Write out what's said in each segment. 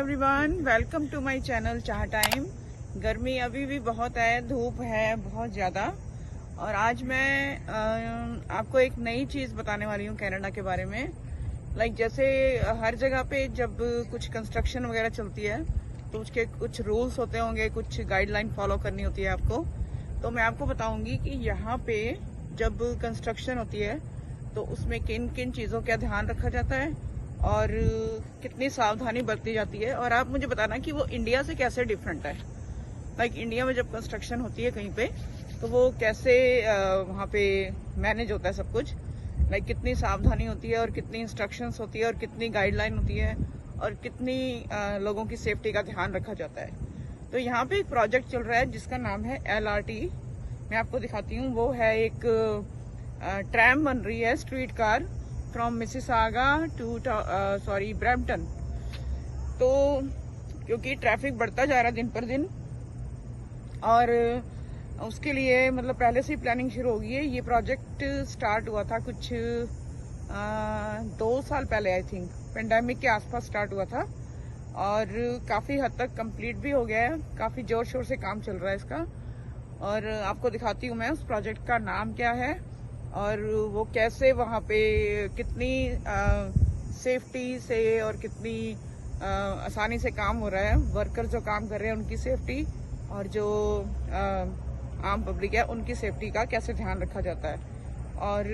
Everyone, welcome to my channel चाह time. गर्मी अभी भी बहुत है, धूप है बहुत ज़्यादा। और आज मैं आपको एक नई चीज़ बताने वाली हूँ कनाडा के बारे में। जैसे हर जगह पे जब कुछ कंस्ट्रक्शन वगैरह चलती है तो उसके कुछ रूल्स होते होंगे, कुछ गाइडलाइन फॉलो करनी होती है आपको। तो मैं आपको बताऊंगी कि यहाँ पे जब कंस्ट्रक्शन होती है तो उसमें किन किन चीज़ों का ध्यान रखा जाता है और कितनी सावधानी बरती जाती है। और आप मुझे बताना कि वो इंडिया से कैसे डिफरेंट है। इंडिया में जब कंस्ट्रक्शन होती है कहीं पे तो वो कैसे वहाँ पे मैनेज होता है सब कुछ। कितनी सावधानी होती है और कितनी इंस्ट्रक्शंस होती है और कितनी गाइडलाइन होती है और कितनी लोगों की सेफ्टी का ध्यान रखा जाता है। तो यहाँ पे एक प्रोजेक्ट चल रहा है जिसका नाम है LRT। मैं आपको दिखाती हूँ। वो है एक ट्रैम बन रही है, street car from Mississauga to Brampton. तो क्योंकि ट्रैफिक बढ़ता जा रहा है दिन पर दिन और उसके लिए पहले से ही प्लानिंग शुरू हो गई है। ये प्रोजेक्ट स्टार्ट हुआ था कुछ 2 साल पहले, आई थिंक पेंडेमिक के आसपास स्टार्ट हुआ था और काफ़ी हद तक कंप्लीट भी हो गया है। काफ़ी जोर शोर से काम चल रहा है इसका और आपको दिखाती हूँ मैं उस प्रोजेक्ट का नाम क्या है और वो कैसे वहाँ पे कितनी सेफ्टी से और कितनी आसानी से काम हो रहा है। वर्कर जो काम कर रहे हैं उनकी सेफ्टी और जो आम पब्लिक है उनकी सेफ्टी का कैसे ध्यान रखा जाता है। और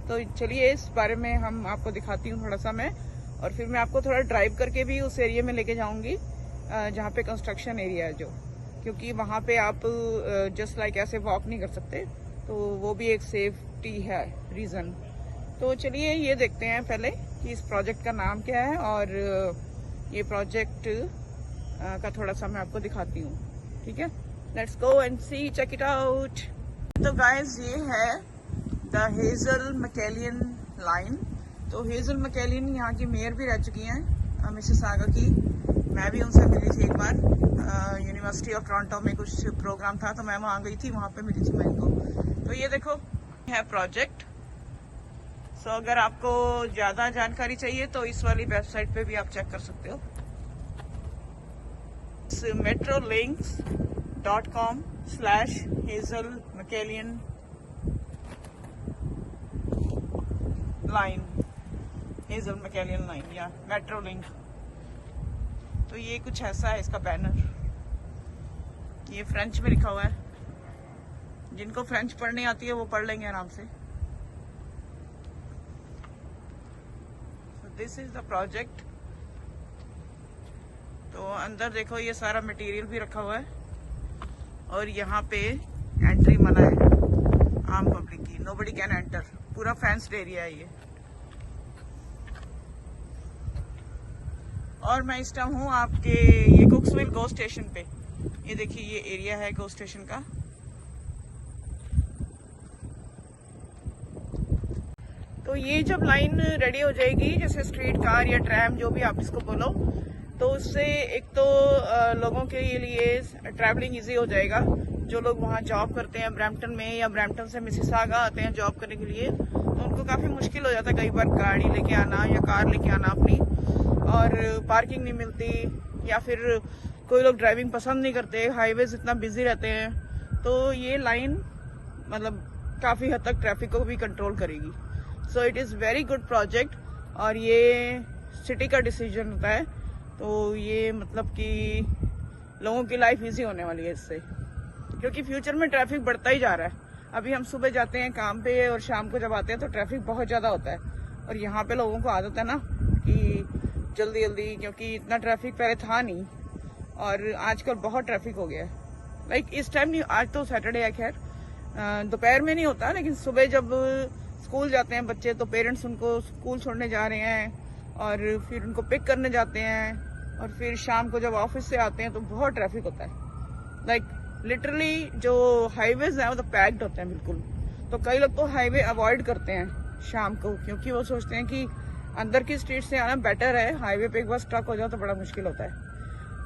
तो चलिए इस बारे में हम आपको दिखाती हूँ थोड़ा सा मैं, और फिर मैं आपको थोड़ा ड्राइव करके भी उस एरिया में लेके जाऊँगी जहाँ पे कंस्ट्रक्शन एरिया है जो, क्योंकि वहाँ पे आप जस्ट ऐसे वॉक नहीं कर सकते, तो वो भी एक सेफ्टी है रीज़न। तो चलिए ये देखते हैं पहले कि इस प्रोजेक्ट का नाम क्या है और ये प्रोजेक्ट का थोड़ा सा मैं आपको दिखाती हूँ। ठीक है, let's go and see, check it out. तो गाइस ये है द हेजल मैकेलियन लाइन। तो हेजल मैकेलियन यहाँ की मेयर भी रह चुकी हैं मिसिसागा की। मैं भी उनसे मिली थी एक बार, यूनिवर्सिटी ऑफ टोरंटो में कुछ प्रोग्राम था तो मैं वहाँ गई थी, वहाँ पे मिली थी मैं इनको। तो ये देखो है प्रोजेक्ट। सो अगर आपको ज़्यादा जानकारी चाहिए तो इस वाली वेबसाइट पे भी आप चेक कर सकते हो, metrolinks.com/Hazel McCallion line, Hazel McCallion line या मेट्रो लिंक। तो ये कुछ ऐसा है इसका बैनर। ये फ्रेंच में लिखा हुआ है, जिनको फ्रेंच पढ़नी आती है वो पढ़ लेंगे आराम से। This is the project. तो अंदर देखो ये सारा मटेरियल भी रखा हुआ है और यहाँ पे एंट्री मना है आम पब्लिक की, नोबडी कैन एंटर। पूरा फेंस्ड एरिया है ये। और मैं इस टाइम हूँ आपके ये कुक्सविल गो स्टेशन पे। ये देखिए ये एरिया है गो स्टेशन का। तो ये जब लाइन रेडी हो जाएगी, जैसे स्ट्रीट कार या ट्रैम जो भी आप इसको बोलो, तो उससे एक तो लोगों के लिए ट्रैवलिंग इजी हो जाएगा। जो लोग वहाँ जॉब करते हैं ब्रैम्पटन में या ब्रैम्पटन से मिसिसागा आते हैं जॉब करने के लिए, तो उनको काफ़ी मुश्किल हो जाता है कई बार गाड़ी लेके आना या कार लेके आना अपनी, और पार्किंग नहीं मिलती या फिर कोई लोग ड्राइविंग पसंद नहीं करते, हाईवेज इतना बिजी रहते हैं। तो ये लाइन काफ़ी हद तक ट्रैफिक को भी कंट्रोल करेगी। So it is very good project और ये सिटी का डिसीजन होता है। तो ये कि लोगों की लाइफ इजी होने वाली है इससे, क्योंकि फ्यूचर में ट्रैफिक बढ़ता ही जा रहा है। अभी हम सुबह जाते हैं काम पे और शाम को जब आते हैं तो ट्रैफिक बहुत ज़्यादा होता है, और यहाँ पे लोगों को आदत है ना कि जल्दी जल्दी, क्योंकि इतना ट्रैफिक पहले था नहीं और आजकल बहुत ट्रैफिक हो गया है। इस टाइम नहीं, आज तो सैटरडे है, खैर दोपहर में नहीं होता, लेकिन सुबह जब स्कूल जाते हैं बच्चे तो पेरेंट्स उनको स्कूल छोड़ने जा रहे हैं और फिर उनको पिक करने जाते हैं, और फिर शाम को जब ऑफिस से आते हैं तो बहुत ट्रैफिक होता है। लिटरली जो हाईवेज हैं वो तो पैक्ड होते हैं बिल्कुल। तो कई लोग तो हाईवे अवॉइड करते हैं शाम को, क्योंकि वो सोचते हैं कि अंदर की स्ट्रीट से आना बेटर है, हाईवे पे एक बार स्टक हो जाओ तो बड़ा मुश्किल होता है।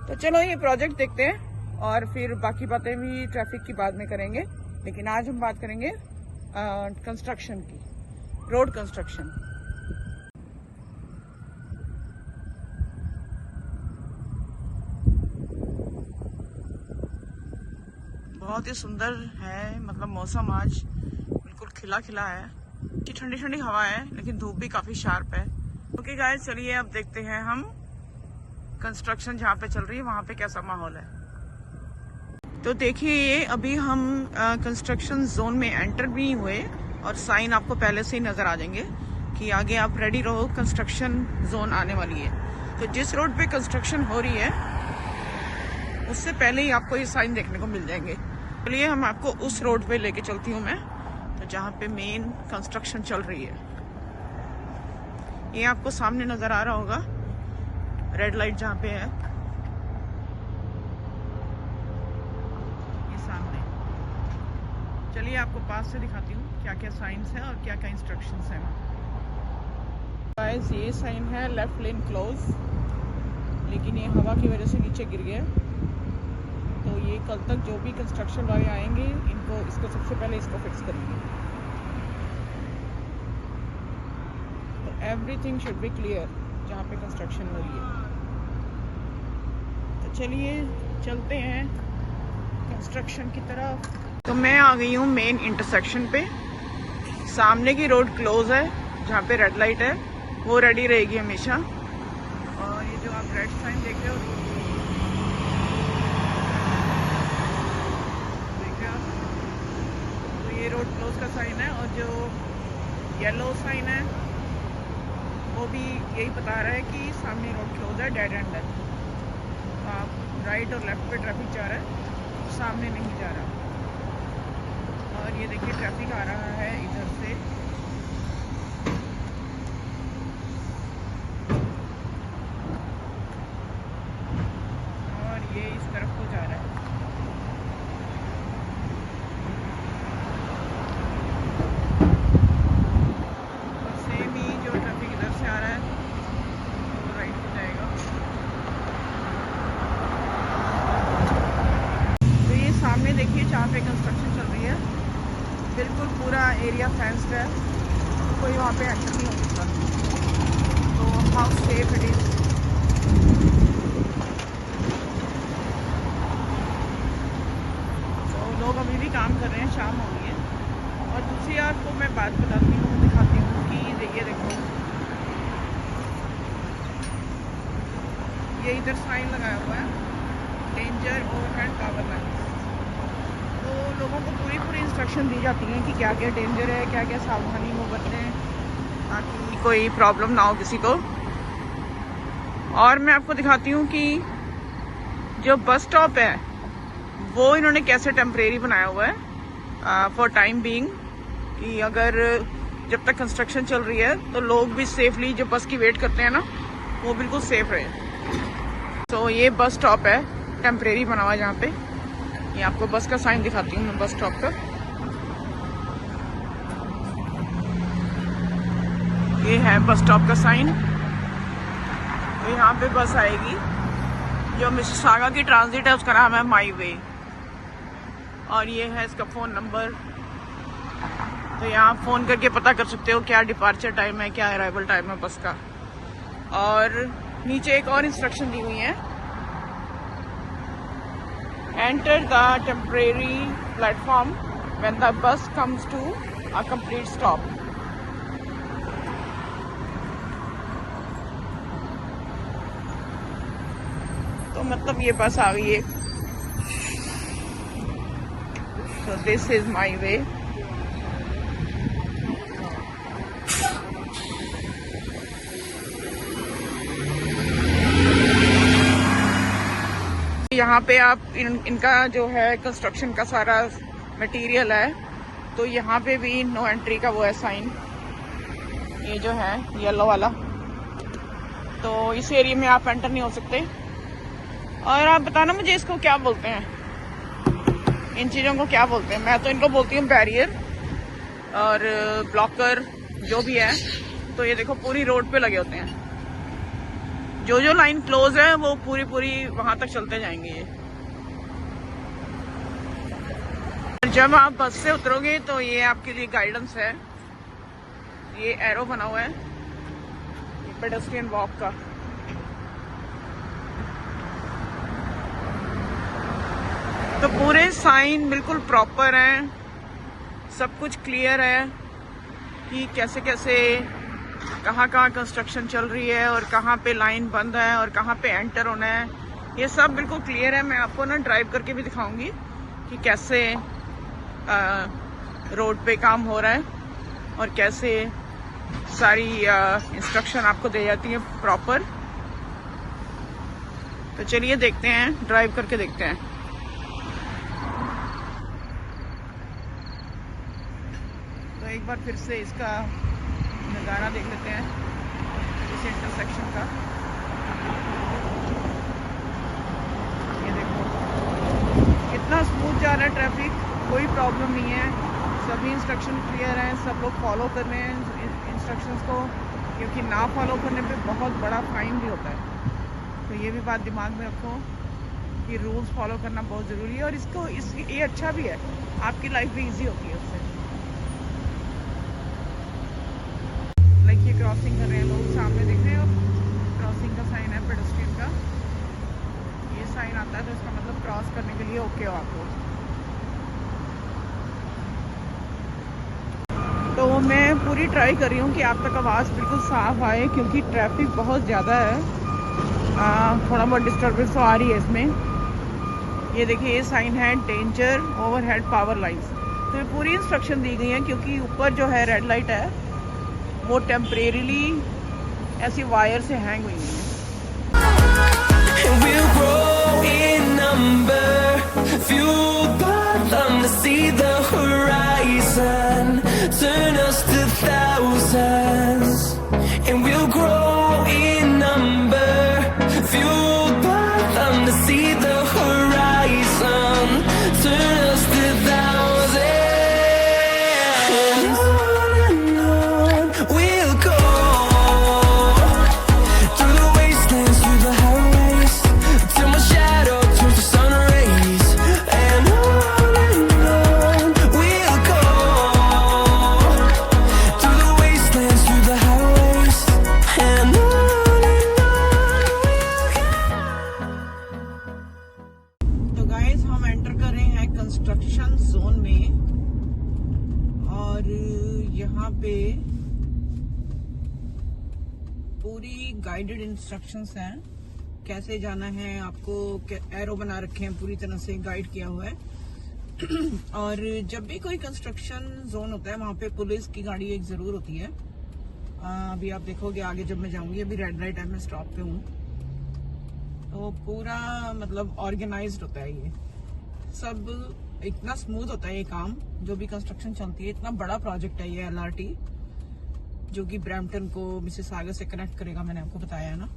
तो चलो ये प्रोजेक्ट देखते हैं और फिर बाकी बातें भी ट्रैफिक की बाद में करेंगे, लेकिन आज हम बात करेंगे कंस्ट्रक्शन की, रोड कंस्ट्रक्शन। बहुत ही सुंदर है, मतलब मौसम आज बिल्कुल खिला खिला है, ठंडी ठंडी हवा है, लेकिन धूप भी काफी शार्प है। ओके गाइस, चलिए अब देखते हैं हम कंस्ट्रक्शन जहाँ पे चल रही है वहाँ पे कैसा माहौल है। तो देखिए, ये अभी हम कंस्ट्रक्शन जोन में एंटर भी हुए और साइन आपको पहले से ही नजर आ जाएंगे कि आगे आप रेडी रहो, कंस्ट्रक्शन जोन आने वाली है। तो जिस रोड पे कंस्ट्रक्शन हो रही है उससे पहले ही आपको ये साइन देखने को मिल जाएंगे। चलिए हम आपको उस रोड पे लेके चलती हूँ मैं, तो जहाँ पे मेन कंस्ट्रक्शन चल रही है। ये आपको सामने नजर आ रहा होगा, रेड लाइट जहाँ पे है, ये सामने। चलिए आपको पास से दिखाती हूँ क्या क्या साइंस है और क्या क्या इंस्ट्रक्शंस हैं। गाइस, ये साइन है लेफ्ट लेन क्लोज, लेकिन ये हवा की वजह से नीचे गिर गया। तो ये कल तक जो भी कंस्ट्रक्शन वाले आएंगे इसको सबसे पहले इसको फिक्स करेंगे। तो एवरीथिंग शुड बी क्लियर जहाँ पे कंस्ट्रक्शन हो रही है। तो चलिए चलते हैं कंस्ट्रक्शन की तरफ। तो मैं आ गई हूँ मेन इंटरसेक्शन पे। सामने की रोड क्लोज है, जहाँ पे रेड लाइट है वो रेडी रहेगी हमेशा। और ये जो आप रेड साइन देख रहे हो, ये रोड क्लोज का साइन है, और जो येलो साइन है वो भी यही बता रहा है कि सामने रोड क्लोज है, डेड एंड है। तो आप राइट और लेफ्ट पे ट्रैफिक जा रहा है, सामने नहीं जा रहा। और ये देखिए ट्रैफिक आ रहा है इधर से, और ये इस तरफ को जा रहा है। सामने देखिए जहाँ पे कंस्ट्रक्शन चल रही है, बिल्कुल पूरा एरिया फेंस्ड है, कोई वहाँ पे एंटर नहीं हो सकता। तो हाउ सेफ इट इज। तो लोग अभी भी काम कर रहे हैं, शाम हो गई है। और दूसरी आपको मैं बात बताती हूँ, दिखाती हूँ कि ये देखो, ये इधर साइन लगाया हुआ है, डेंजर ओवरहेड पावर लाइन। तो लोगों को पूरी इंस्ट्रक्शन दी जाती है कि क्या क्या डेंजर है, क्या क्या सावधानी वो बरतें ताकि कोई प्रॉब्लम ना हो किसी को। और मैं आपको दिखाती हूँ कि जो बस स्टॉप है वो इन्होंने कैसे टेम्परेरी बनाया हुआ है फॉर टाइम बीइंग, कि अगर जब तक कंस्ट्रक्शन चल रही है तो लोग भी सेफली जो बस की वेट करते हैं ना, वो बिल्कुल सेफ रहे। तो ये बस स्टॉप है टेम्परेरी बना हुआ है, जहाँ पे ये आपको बस का साइन दिखाती हूँ मैं बस स्टॉप का। ये है बस स्टॉप का साइन। तो यहाँ पे बस आएगी, जो मिसिसागा की ट्रांजिट है उसका नाम है माई वे, और ये है इसका फ़ोन नंबर। तो यहाँ फ़ोन करके पता कर सकते हो क्या डिपार्चर टाइम है, क्या अराइवल टाइम है बस का। और नीचे एक और इंस्ट्रक्शन दी हुई है, enter the temporary platform when the bus comes to a complete stop. तो मतलब ये बस आ गई है। So this is my way. यहाँ पे आप इनका जो है कंस्ट्रक्शन का सारा मटेरियल है, तो यहाँ पे भी नो एंट्री का वो है साइन, ये जो है येलो वाला। तो इस एरिया में आप एंटर नहीं हो सकते। और आप बताना मुझे इसको क्या बोलते हैं, इन चीज़ों को क्या बोलते हैं। मैं तो इनको बोलती हूँ बैरियर और ब्लॉकर जो भी है। तो ये देखो पूरी रोड पे लगे होते हैं, जो लाइन क्लोज है वो पूरी वहां तक चलते जाएंगे ये। जब आप बस से उतरोगे तो ये आपके लिए गाइडेंस है, ये एरो बना हुआ है ये पेडेस्ट्रियन वॉक का। तो पूरे साइन बिल्कुल प्रॉपर हैं, सब कुछ क्लियर है कि कैसे कैसे कहाँ कंस्ट्रक्शन चल रही है और कहाँ पे लाइन बंद है और कहाँ पे एंटर होना है, ये सब बिल्कुल क्लियर है। मैं आपको ना ड्राइव करके भी दिखाऊंगी कि कैसे रोड पे काम हो रहा है और कैसे सारी इंस्ट्रक्शन आपको दी जाती है प्रॉपर। तो चलिए देखते हैं, ड्राइव करके देखते हैं। तो एक बार फिर से इसका नज़ारा देख लेते हैं इस इंटरसेक्शन का। ये देखो कितना स्मूथ जा रहा है ट्रैफिक, कोई प्रॉब्लम नहीं है, सभी इंस्ट्रक्शन क्लियर हैं, सब लोग फॉलो कर रहे हैं इंस्ट्रक्शंस को, क्योंकि ना फॉलो करने पे बहुत बड़ा फाइन भी होता है। तो ये भी बात दिमाग में रखो कि रूल्स फॉलो करना बहुत ज़रूरी है, और ये अच्छा भी है, आपकी लाइफ भी ईजी होती है उससे। ये क्रॉसिंग कर रहे हैं लोग, सामने देख रहे हो क्रॉसिंग का साइन है पेडेस्ट्रियन का, ये साइन आता है तो इसका मतलब क्रॉस करने के लिए ओके हो आप लोग। तो मैं पूरी ट्राई कर रही हूँ कि आप तक आवाज़ बिल्कुल साफ आए, क्योंकि ट्रैफिक बहुत ज़्यादा है, थोड़ा बहुत डिस्टर्बेंस तो आ रही है इसमें। ये देखिए ये साइन है डेंजर ओवरहेड पावर लाइन्स। तो ये पूरी इंस्ट्रक्शन दी गई है, क्योंकि ऊपर जो है रेड लाइट है वो टेम्परेरीली ऐसी वायर से हैंग हुई है। कंस्ट्रक्शन जोन में, और यहाँ पे पूरी गाइडेड इंस्ट्रक्शंस हैं, कैसे जाना है आपको, एरो बना रखे हैं, पूरी तरह से गाइड किया हुआ है। और जब भी कोई कंस्ट्रक्शन जोन होता है वहाँ पे पुलिस की गाड़ी एक जरूर होती है। अभी आप देखोगे आगे जब मैं जाऊंगी, अभी रेड लाइट है, मैं स्टॉप पे हूँ, तो पूरा मतलब ऑर्गेनाइज्ड होता है, ये सब इतना स्मूथ होता है ये काम, जो भी कंस्ट्रक्शन चलती है। इतना बड़ा प्रोजेक्ट है ये LRT, जो कि ब्रैम्पटन को मिसिसागा से कनेक्ट करेगा, मैंने आपको बताया है ना।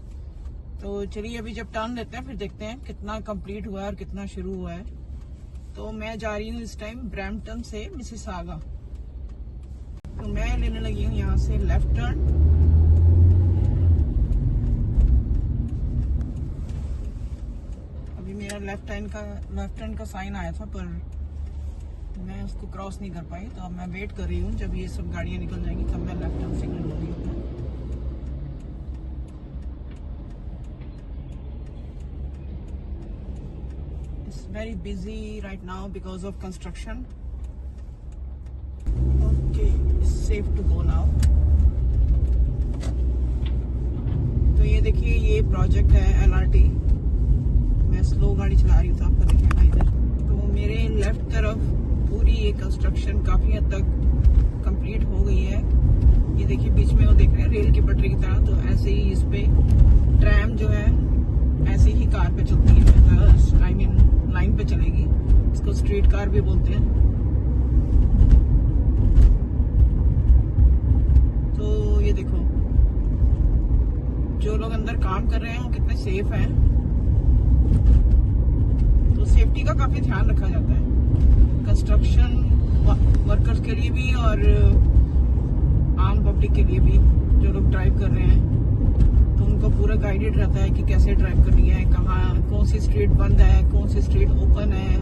तो चलिए अभी जब टर्न लेते हैं फिर देखते हैं कितना कंप्लीट हुआ है और कितना शुरू हुआ है। तो मैं जा रही हूँ इस टाइम ब्रैम्पटन से मिसिसागा, तो मैं लेने लगी हूँ यहाँ से लेफ्ट टर्न। मेरा लेफ्ट टर्न का साइन आया था, पर मैं उसको क्रॉस नहीं कर पाई, तो अब मैं वेट कर रही हूँ जब ये सब गाड़ियाँ निकल जाएंगी तब मैं लेफ्ट टर्न सिग्नल लूँगी अपना। It's very busy right now because of construction. Okay, safe to go now. तो ये देखिए ये प्रोजेक्ट है LRT, मैं स्लो गाड़ी चला रही हूँ तो आपको दिखेगा इधर। तो मेरे लेफ्ट तरफ पूरी ये कंस्ट्रक्शन काफी हद तक कंप्लीट हो गई है। ये देखिए बीच में वो देख रहे हैं रेल की पटरी की तरह, तो ऐसे ही इस पे ट्रैम जो है ऐसे ही कार पे चलती है, आई मीन लाइन पे चलेगी, इसको स्ट्रीट कार भी बोलते हैं। तो ये देखो जो लोग अंदर काम कर रहे हैं वो कितने सेफ हैं, तो सेफ्टी का काफी ध्यान रखा जाता है कंस्ट्रक्शन वर्कर्स के लिए भी और आम पब्लिक के लिए भी। जो लोग ड्राइव कर रहे हैं तो उनको पूरा गाइडेड रहता है कि कैसे ड्राइव करनी है, कहाँ कौन सी स्ट्रीट बंद है, कौन सी स्ट्रीट ओपन है,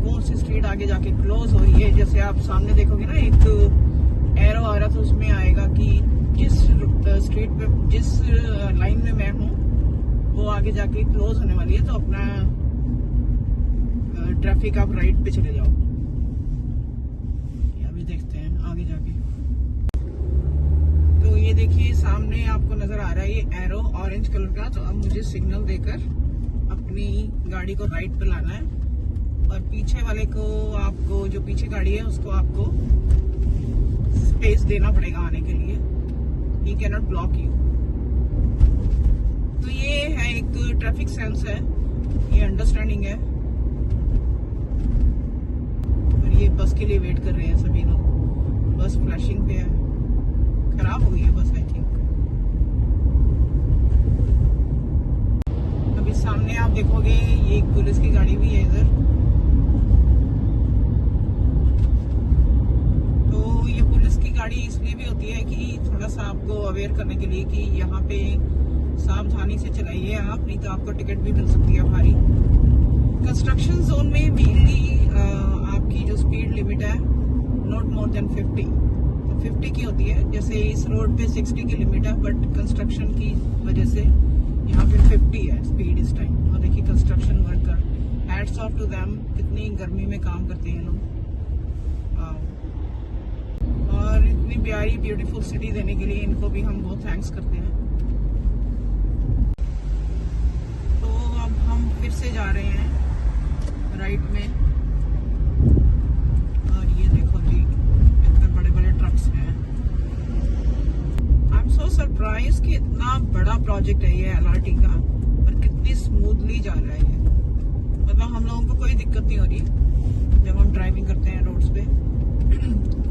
कौन सी स्ट्रीट आगे जाके क्लोज हो रही है। जैसे आप सामने देखोगे ना एक एरो आ रहा था, उसमें आएगा कि जिस स्ट्रीट पे जिस लाइन में मैं हूँ वो आगे जाके क्लोज होने वाली है, तो अपना ट्रैफिक आप राइट पे चले जाओ। अभी देखते हैं आगे जाके। तो ये देखिए सामने आपको नजर आ रहा है ये एरो ऑरेंज कलर का। तो अब मुझे सिग्नल देकर अपनी गाड़ी को राइट पे लाना है और पीछे वाले को, आपको जो पीछे गाड़ी है उसको आपको स्पेस देना पड़ेगा आने के लिए। He can not block you. तो ये है एक ट्रैफिक सेंस है, ये अंडरस्टैंडिंग है। और ये बस के लिए वेट कर रहे हैं सभी लोग। बस फ्लैशिंग पे है, खराब हो गई है बस आई थिंक। अभी सामने आप देखोगे ये एक पुलिस की गाड़ी भी है इधर। तो ये पुलिस की गाड़ी इसलिए भी होती है कि थोड़ा सा आपको अवेयर करने के लिए कि यहाँ पे सावधानी से चलाइए आप, नहीं तो आपको टिकट भी मिल सकती है भारी। कंस्ट्रक्शन जोन में मेनली आपकी जो स्पीड लिमिट है नॉट मोर देन 50, तो 50 की होती है। जैसे इस रोड पे 60 की लिमिट है, बट कंस्ट्रक्शन की वजह से यहाँ पे 50 है स्पीड इस टाइम। और देखिए construction worker, hats off to them, कितनी गर्मी में काम करते हैं लोग। और इतनी प्यारी ब्यूटीफुल सिटी देने के लिए इनको भी हम बहुत थैंक्स करते हैं। तो अब हम फिर से जा रहे हैं राइट में। और ये देखो जी इतने बड़े बड़े ट्रक्स हैं। आई एम सो सरप्राइज कि इतना बड़ा प्रोजेक्ट है ये LRT का और कितनी स्मूथली जा रहा है ये। मतलब हम लोगों को कोई दिक्कत नहीं हो रही जब हम ड्राइविंग करते हैं रोड्स पे।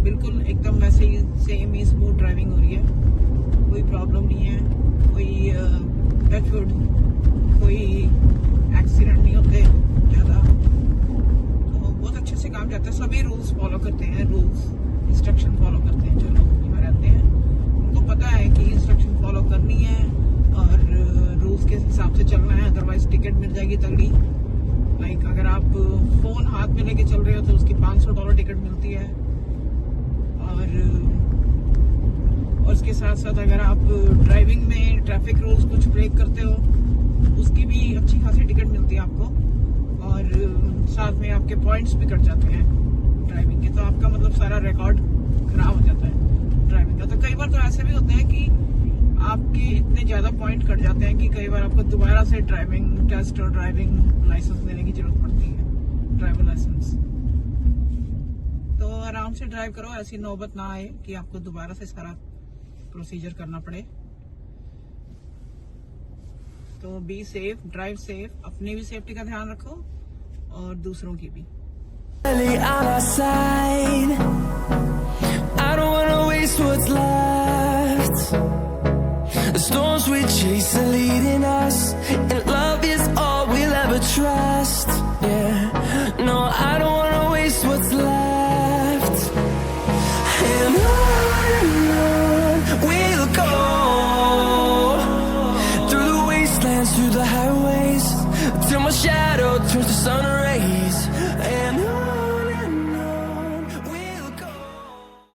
बिल्कुल एकदम वैसे ही सेम ही स्मूथ ड्राइविंग हो रही है, कोई प्रॉब्लम नहीं है, कोई टचवुड कोई एक्सीडेंट नहीं होते ज़्यादा। तो बहुत अच्छे से काम जाता है, सभी रूल्स फॉलो करते हैं, रूल्स इंस्ट्रक्शन फॉलो करते हैं। जो लोग यहाँ रहते हैं उनको पता है कि इंस्ट्रक्शन फॉलो करनी है और रूल्स के हिसाब से चलना है, अदरवाइज टिकट मिल जाएगी तगड़ी। लाइक अगर आप फोन हाथ में लेके चल रहे हो तो उसकी $500 टिकट मिलती है। और उसके साथ साथ अगर आप ड्राइविंग में ट्रैफिक रूल्स कुछ ब्रेक करते हो उसकी भी अच्छी खासी टिकट मिलती है आपको। और साथ में आपके पॉइंट्स भी कट जाते हैं ड्राइविंग के, तो आपका मतलब सारा रिकॉर्ड खराब हो जाता है ड्राइविंग का। तो कई बार तो ऐसे भी होते हैं कि आपके इतने ज्यादा पॉइंट कट जाते हैं कि कई बार आपको दोबारा से ड्राइविंग टेस्ट और ड्राइविंग लाइसेंस लेने की जरूरत पड़ती है, ड्राइवर लाइसेंस। तो आराम से ड्राइव करो, ऐसी नौबत ना आए कि आपको दोबारा से सारा प्रोसीजर करना पड़े। तो बी सेफ, ड्राइव सेफ, अपनी भी सेफ्टी का ध्यान रखो और दूसरों की भी। The storms we chase are leading us.